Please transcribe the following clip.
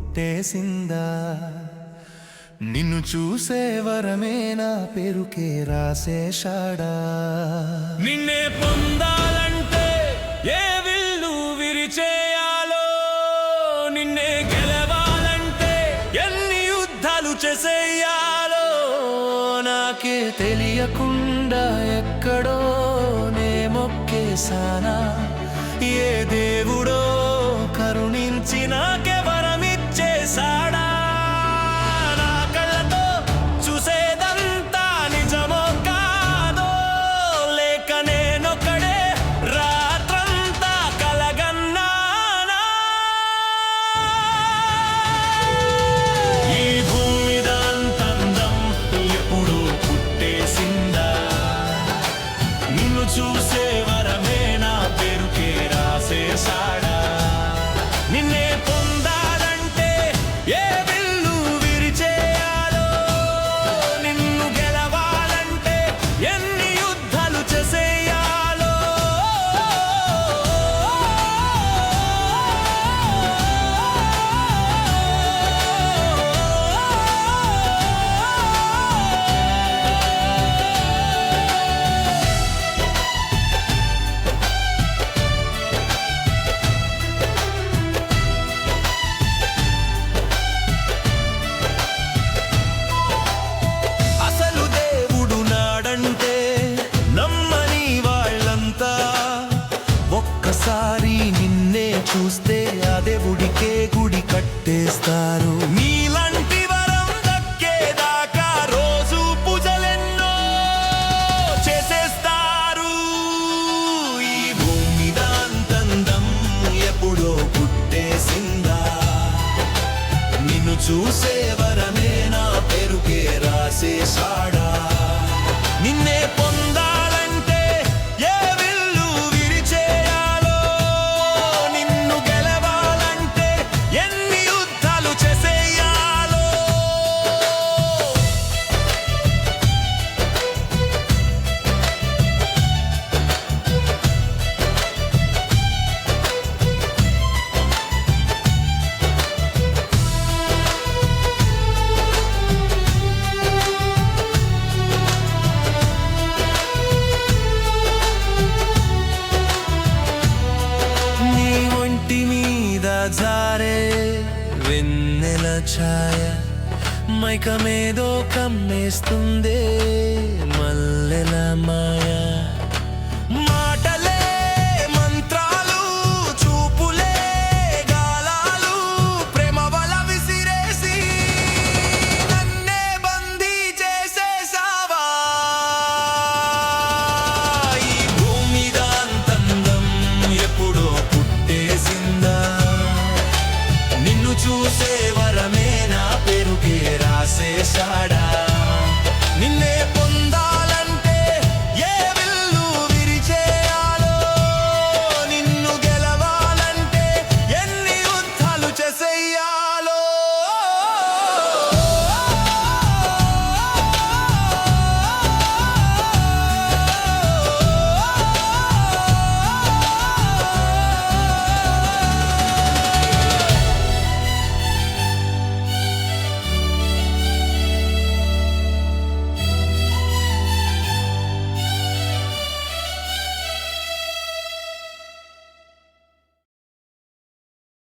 పుట్టేసిందా? నిన్ను చూసే వరమే నా పేరుకే రాసేశాడా? నిన్నే పొందాలంటే ఏ విల్లు విరిచేయాలో, నిన్నే గెలవాలంటే ఎన్ని యుద్ధాలు చేసేయాలో నాకే తెలియకుండా ఎక్కడో నే మొక్కేశానా? ఏ దేవుడో కరుణించి నాకే వరమిచ్చేశాడా? నా కళ్ళతో చూసేదంతా నిజమో కాదో, లేక నేనొక్కడే రాత్రంతా కలగన్నానా? ఈ భూమి మీద అంత అందం ఎప్పుడు పుట్టేసిందా? నిన్ను చూసే వరమే నా పేరుకే రాసేశాడా? నిన్నే పొందాలంటే ఏ విల్లు విరిచేయాలో, నిన్ను గెలవాలంటే ఎన్ని యుద్ధాలు చేసేయాలో అసలు దేవుడు నాడంటే నమ్మని వాళ్ళంతా ఒక్కసారి నిన్నే చూస్తే ఆ దేవుడికే గుడి కట్టేస్తారు. నీలాంటి వరం దక్కేదాకా రోజు పూజలెన్నో చేసేస్తారు. ఈ భూమి మీద అంతందం ఎప్పుడో పుట్టేసిందా? నిన్ను చూసే వరమే నా పేరుకే రాసేశాడా? నిన్నే పొందాలంటే ఏ విల్లు విరిచేయాలో, నిన్ను గెలవాలంటే ఎన్ని యుద్ధాలు చేసేయాలో నీ ఒంటి మీద జారే వెన్నెల ఛాయ మైకమేదో కమ్మేస్తుందే మల్లెల మాయ.